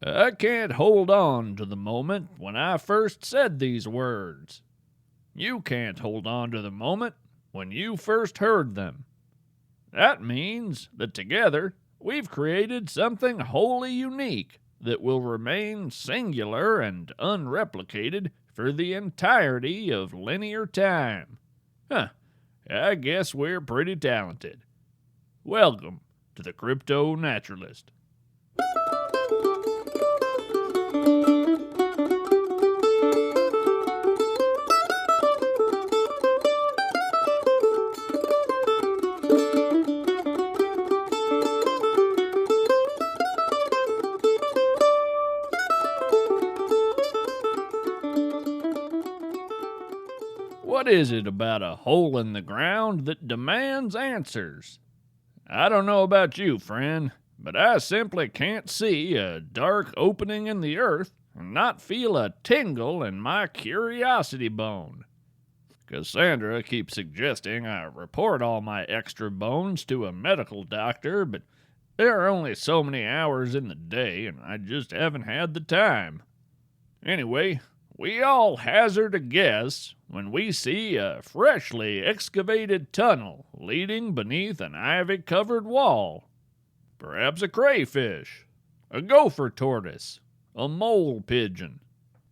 I can't hold on to the moment when I first said these words. You can't hold on to the moment when you first heard them. That means that together we've created something wholly unique that will remain singular and unreplicated for the entirety of linear time. I guess we're pretty talented. Welcome to the CryptoNaturalist. What is it about a hole in the ground that demands answers? I don't know about you, friend, but I simply can't see a dark opening in the earth and not feel a tingle in my curiosity bone. Cassandra keeps suggesting I report all my extra bones to a medical doctor, but there are only so many hours in the day and I just haven't had the time. Anyway, we all hazard a guess when we see a freshly excavated tunnel leading beneath an ivy-covered wall. Perhaps a crayfish, a gopher tortoise, a mole pigeon.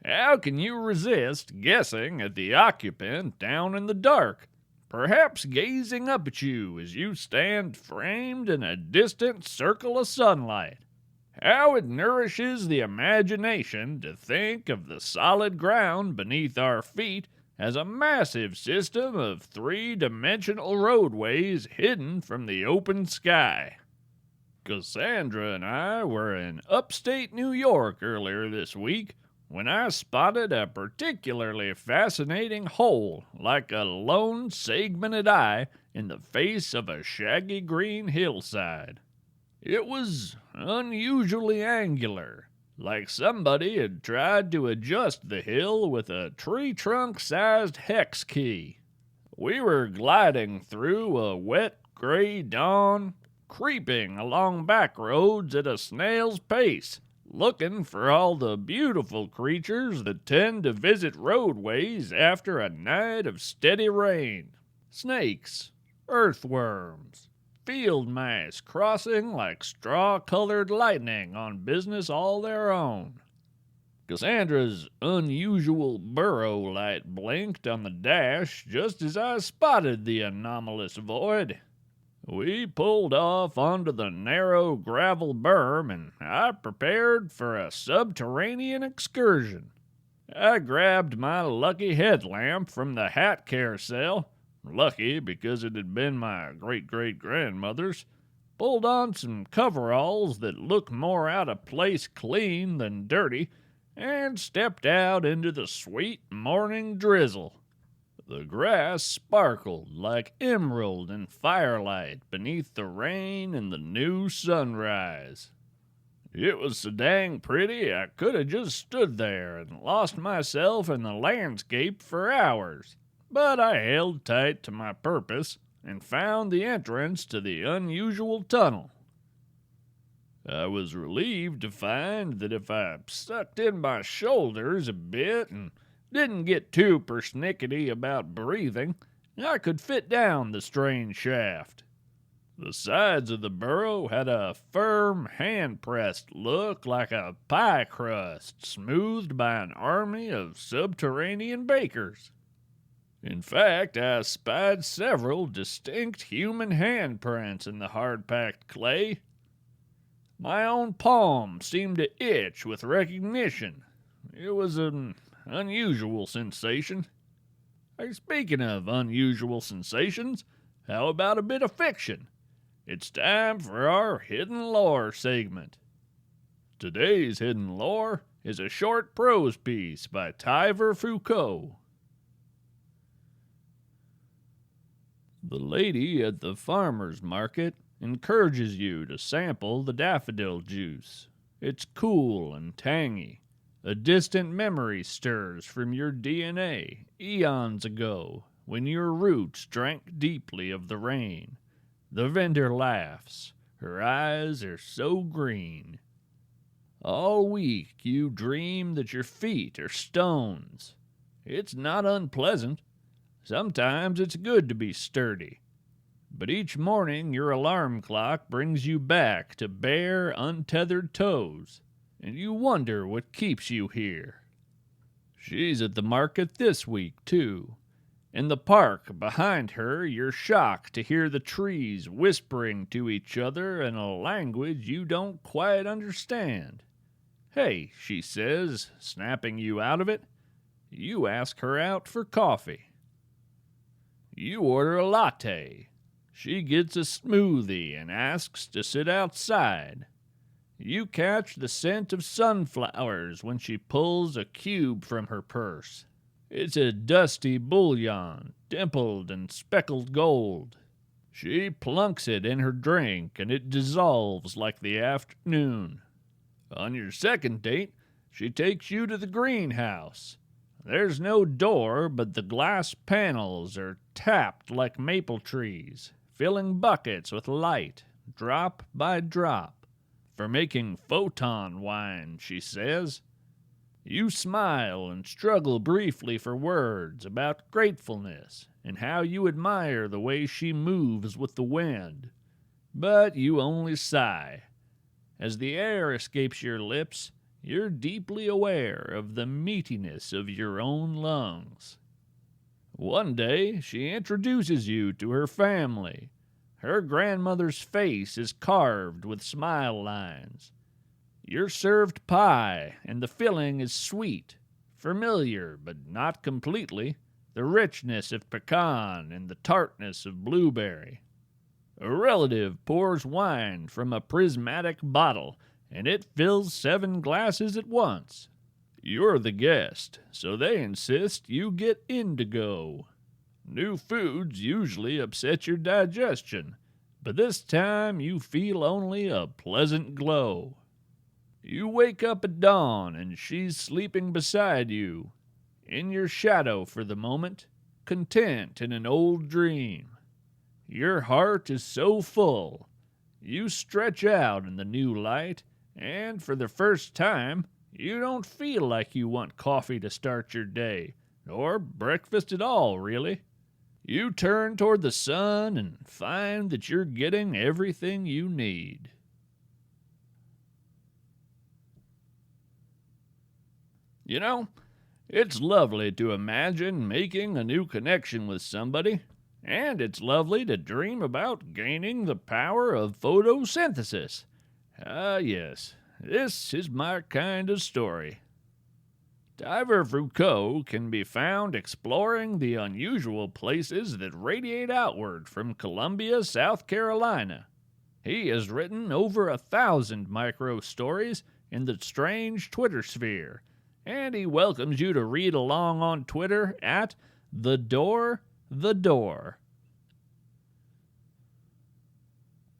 How can you resist guessing at the occupant down in the dark, perhaps gazing up at you as you stand framed in a distant circle of sunlight? How it nourishes the imagination to think of the solid ground beneath our feet as a massive system of three-dimensional roadways hidden from the open sky. Cassandra and I were in upstate New York earlier this week when I spotted a particularly fascinating hole like a lone segmented eye in the face of a shaggy green hillside. It was unusually angular, like somebody had tried to adjust the hill with a tree trunk-sized hex key. We were gliding through a wet gray dawn, creeping along back roads at a snail's pace, looking for all the beautiful creatures that tend to visit roadways after a night of steady rain. Snakes, earthworms, field mice crossing like straw-colored lightning on business all their own. Cassandra's unusual Burrow light blinked on the dash just as I spotted the anomalous void. We pulled off onto the narrow gravel berm and I prepared for a subterranean excursion. I grabbed my lucky headlamp from the hat carousel, lucky because it had been my great-great-grandmother's, pulled on some coveralls that looked more out of place clean than dirty, and stepped out into the sweet morning drizzle. The grass sparkled like emerald in firelight beneath the rain and the new sunrise. It was so dang pretty I could have just stood there and lost myself in the landscape for hours. But I held tight to my purpose and found the entrance to the unusual tunnel. I was relieved to find that if I sucked in my shoulders a bit and didn't get too persnickety about breathing, I could fit down the strange shaft. The sides of the burrow had a firm, hand-pressed look like a pie crust smoothed by an army of subterranean bakers. In fact, I spied several distinct human handprints in the hard-packed clay. My own palm seemed to itch with recognition. It was an unusual sensation. Speaking of unusual sensations, how about a bit of fiction? It's time for our Hidden Lore segment. Today's Hidden Lore is a short prose piece by Tyver Foucault. The lady at the farmer's market encourages you to sample the daffodil juice. It's cool and tangy. A distant memory stirs from your DNA eons ago when your roots drank deeply of the rain. The vendor laughs. Her eyes are so green. All week you dream that your feet are stones. It's not unpleasant. Sometimes it's good to be sturdy. But each morning your alarm clock brings you back to bare, untethered toes, and you wonder what keeps you here. She's at the market this week, too. In the park behind her, you're shocked to hear the trees whispering to each other in a language you don't quite understand. Hey, she says, snapping you out of it. You ask her out for coffee. You order a latte. She gets a smoothie and asks to sit outside. You catch the scent of sunflowers when she pulls a cube from her purse. It's a dusty bullion, dimpled and speckled gold. She plunks it in her drink and it dissolves like the afternoon. On your second date, she takes you to the greenhouse. There's no door, but the glass panels are tapped like maple trees, filling buckets with light, drop by drop. For making photon wine, she says. You smile and struggle briefly for words about gratefulness and how you admire the way she moves with the wind. But you only sigh. As the air escapes your lips, you're deeply aware of the meatiness of your own lungs. One day, she introduces you to her family. Her grandmother's face is carved with smile lines. You're served pie, and the filling is sweet, familiar, but not completely, the richness of pecan and the tartness of blueberry. A relative pours wine from a prismatic bottle, and it fills 7 glasses at once. You're the guest, so they insist you get indigo. New foods usually upset your digestion, but this time you feel only a pleasant glow. You wake up at dawn and she's sleeping beside you, in your shadow for the moment, content in an old dream. Your heart is so full. You stretch out in the new light, and for the first time, you don't feel like you want coffee to start your day, or breakfast at all, really. You turn toward the sun and find that you're getting everything you need. You know, it's lovely to imagine making a new connection with somebody, and it's lovely to dream about gaining the power of photosynthesis. Ah, yes, this is my kind of story. Diver Foucault can be found exploring the unusual places that radiate outward from Columbia, South Carolina. He has written over 1,000 micro-stories in the strange Twitter sphere, and he welcomes you to read along on Twitter at The Door.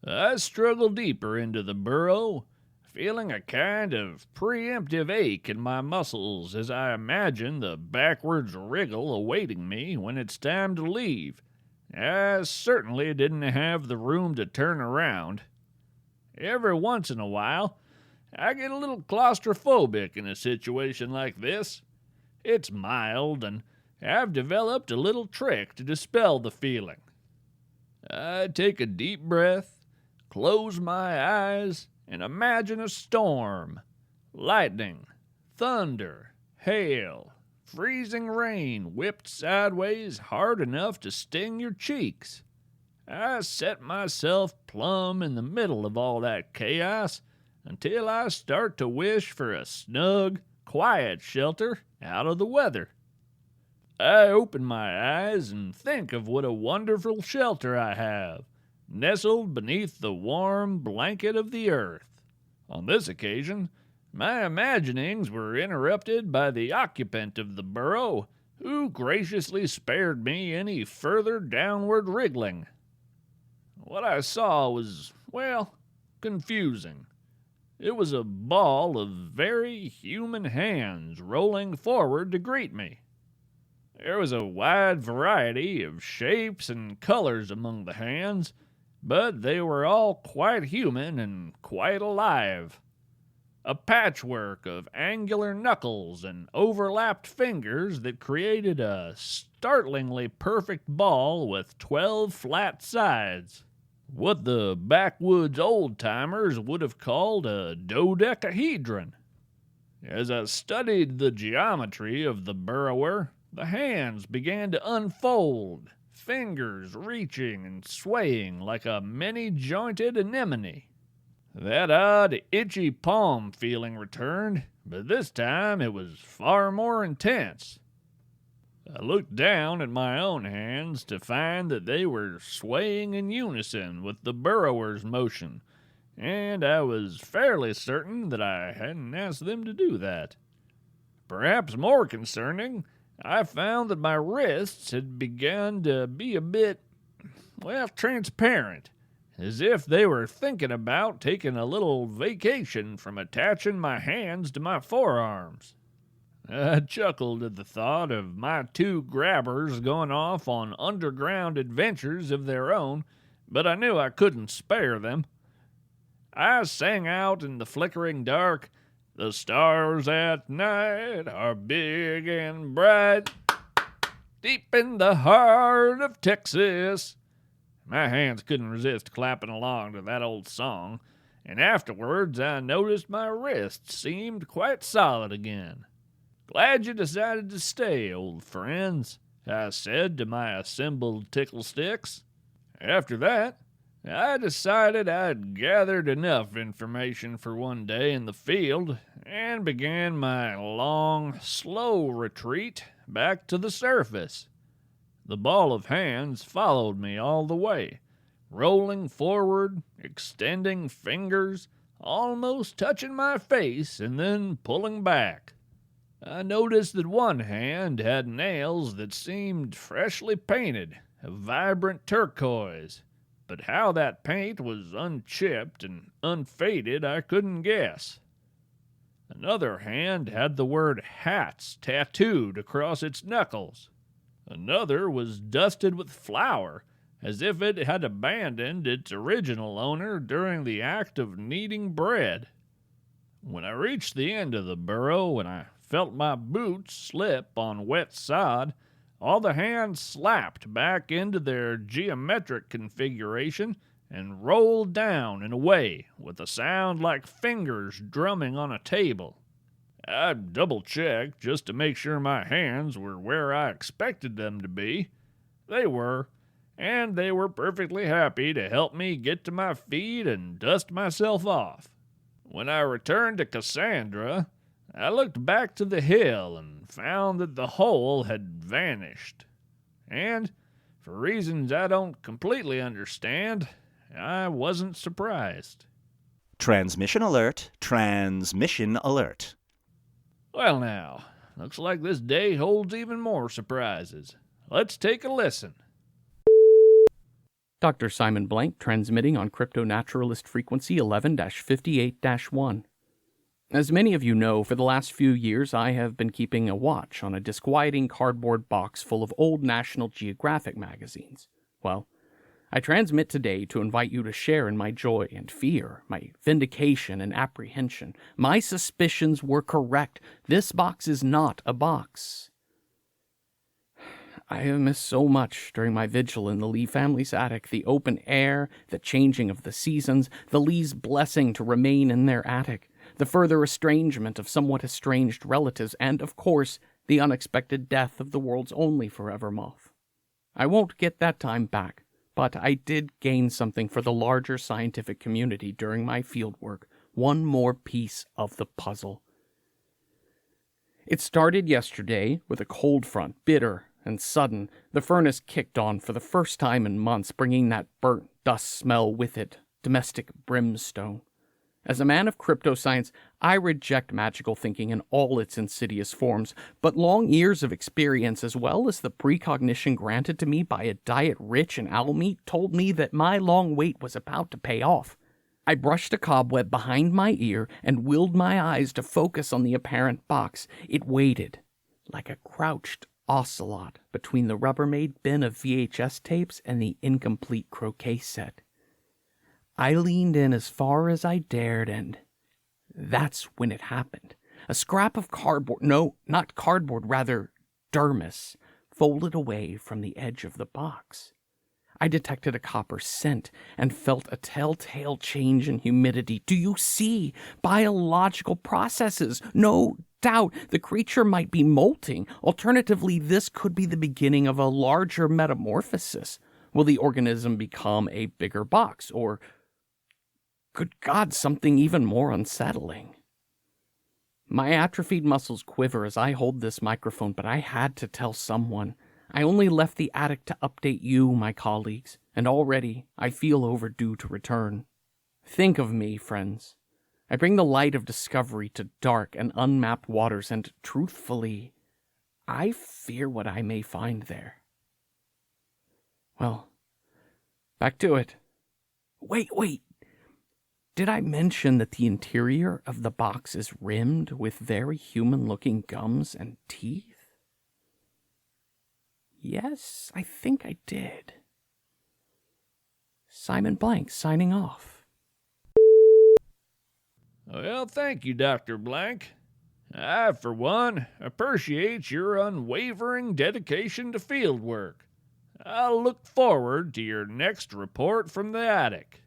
I struggle deeper into the burrow, feeling a kind of preemptive ache in my muscles as I imagine the backwards wriggle awaiting me when it's time to leave. I certainly didn't have the room to turn around. Every once in a while, I get a little claustrophobic in a situation like this. It's mild, and I've developed a little trick to dispel the feeling. I take a deep breath, close my eyes, and imagine a storm. Lightning, thunder, hail, freezing rain whipped sideways hard enough to sting your cheeks. I set myself plumb in the middle of all that chaos until I start to wish for a snug, quiet shelter out of the weather. I open my eyes and think of what a wonderful shelter I have, nestled beneath the warm blanket of the earth. On this occasion, my imaginings were interrupted by the occupant of the burrow, who graciously spared me any further downward wriggling. What I saw was, well, confusing. It was a ball of very human hands rolling forward to greet me. There was a wide variety of shapes and colors among the hands, but they were all quite human and quite alive. a patchwork of angular knuckles and overlapped fingers that created a startlingly perfect ball with 12 flat sides. What the backwoods old-timers would have called a dodecahedron. As I studied the geometry of the burrower, the hands began to unfold, fingers reaching and swaying like a many-jointed anemone. That odd, itchy palm feeling returned, but this time it was far more intense. I looked down at my own hands to find that they were swaying in unison with the burrower's motion, and I was fairly certain that I hadn't asked them to do that. Perhaps more concerning, I found that my wrists had begun to be a bit, transparent, as if they were thinking about taking a little vacation from attaching my hands to my forearms. I chuckled at the thought of my two grabbers going off on underground adventures of their own, but I knew I couldn't spare them. I sang out in the flickering dark, "The stars at night are big and bright, deep in the heart of Texas." My hands couldn't resist clapping along to that old song, and afterwards I noticed my wrists seemed quite solid again. "Glad you decided to stay, old friends," I said to my assembled tickle sticks. After that, I decided I'd gathered enough information for one day in the field and began my long, slow retreat back to the surface. The ball of hands followed me all the way, rolling forward, extending fingers, almost touching my face and then pulling back. I noticed that one hand had nails that seemed freshly painted, a vibrant turquoise, but how that paint was unchipped and unfaded I couldn't guess. Another hand had the word "hats" tattooed across its knuckles. Another was dusted with flour, as if it had abandoned its original owner during the act of kneading bread. When I reached the end of the burrow and I felt my boots slip on wet sod, all the hands slapped back into their geometric configuration and rolled down and away with a sound like fingers drumming on a table. I double-checked just to make sure my hands were where I expected them to be. They were, and they were perfectly happy to help me get to my feet and dust myself off. When I returned to Cassandra, I looked back to the hill and found that the hole had vanished. And, for reasons I don't completely understand, I wasn't surprised. Transmission alert, transmission alert. Well now, looks like this day holds even more surprises. Let's take a listen. Dr. Simon Blank transmitting on CryptoNaturalist frequency 11-58-1. As many of you know, for the last few years I have been keeping a watch on a disquieting cardboard box full of old National Geographic magazines. Well, I transmit today to invite you to share in my joy and fear, my vindication and apprehension. My suspicions were correct. This box is not a box. I have missed so much during my vigil in the Lee family's attic, the open air, the changing of the seasons, the Lees' blessing to remain in their attic, the further estrangement of somewhat estranged relatives, and, of course, the unexpected death of the world's only forever moth. I won't get that time back, but I did gain something for the larger scientific community during my fieldwork, one more piece of the puzzle. It started yesterday with a cold front, bitter and sudden. The furnace kicked on for the first time in months, bringing that burnt dust smell with it, domestic brimstone. As a man of cryptoscience, I reject magical thinking in all its insidious forms, but long years of experience, as well as the precognition granted to me by a diet rich in owl meat, told me that my long wait was about to pay off. I brushed a cobweb behind my ear and willed my eyes to focus on the apparent box. It waited, like a crouched ocelot, between the Rubbermaid bin of VHS tapes and the incomplete croquet set. I leaned in as far as I dared, and That's when it happened. A scrap of cardboard, no, not cardboard, rather dermis, folded away from the edge of the box. I detected a copper scent and felt a telltale change in humidity. Do you see? Biological processes. No doubt the creature might be molting. Alternatively, this could be the beginning of a larger metamorphosis. Will the organism become a bigger box? Or, good God, something even more unsettling? My atrophied muscles quiver as I hold this microphone, but I had to tell someone. I only left the attic to update you, my colleagues, and already I feel overdue to return. Think of me, friends. I bring the light of discovery to dark and unmapped waters, and truthfully, I fear what I may find there. Well, back to it. Wait. Did I mention that the interior of the box is rimmed with very human-looking gums and teeth? Yes, I think I did. Simon Blank signing off. Well, thank you, Dr. Blank. I, for one, appreciate your unwavering dedication to field work. I'll look forward to your next report from the attic.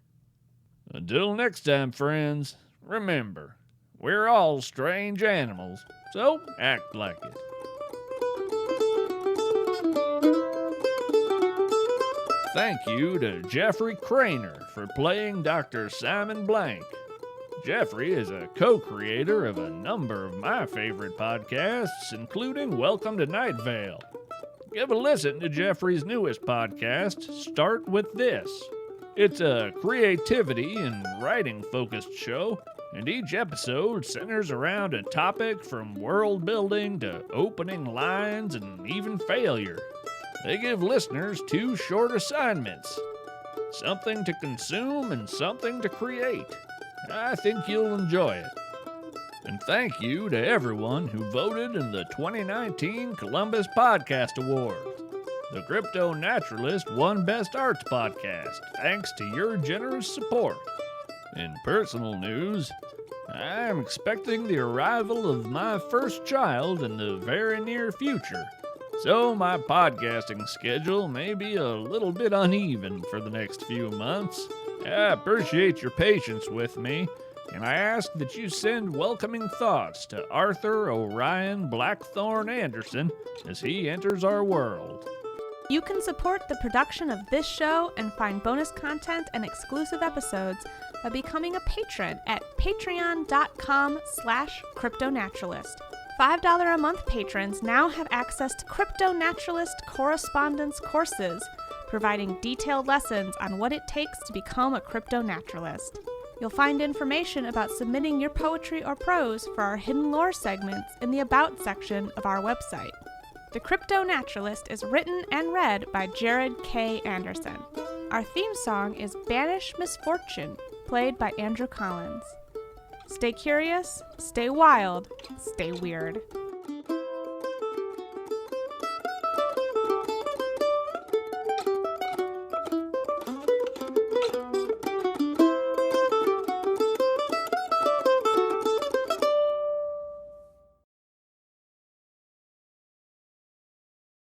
Until next time, friends, remember, we're all strange animals, so act like it. Thank you to Jeffrey Cranor for playing Dr. Simon Blank. Jeffrey is a co-creator of a number of my favorite podcasts, including Welcome to Night Vale. Give a listen to Jeffrey's newest podcast, Start With This. It's a creativity and writing-focused show, and each episode centers around a topic from world building to opening lines and even failure. They give listeners 2 short assignments, something to consume and something to create. I think you'll enjoy it. And thank you to everyone who voted in the 2019 Columbus Podcast Awards. The CryptoNaturalist won Best Arts Podcast, thanks to your generous support. In personal news, I am expecting the arrival of my first child in the very near future, so my podcasting schedule may be a little bit uneven for the next few months. I appreciate your patience with me, and I ask that you send welcoming thoughts to Arthur Orion Blackthorn Anderson as he enters our world. You can support the production of this show and find bonus content and exclusive episodes by becoming a patron at patreon.com/CryptoNaturalist. $5 a month patrons now have access to CryptoNaturalist correspondence courses, providing detailed lessons on what it takes to become a cryptonaturalist. You'll find information about submitting your poetry or prose for our Hidden Lore segments in the About section of our website. The CryptoNaturalist is written and read by Jared K. Anderson. Our theme song is Banish Misfortune, played by Andrew Collins. Stay curious, stay wild, stay weird.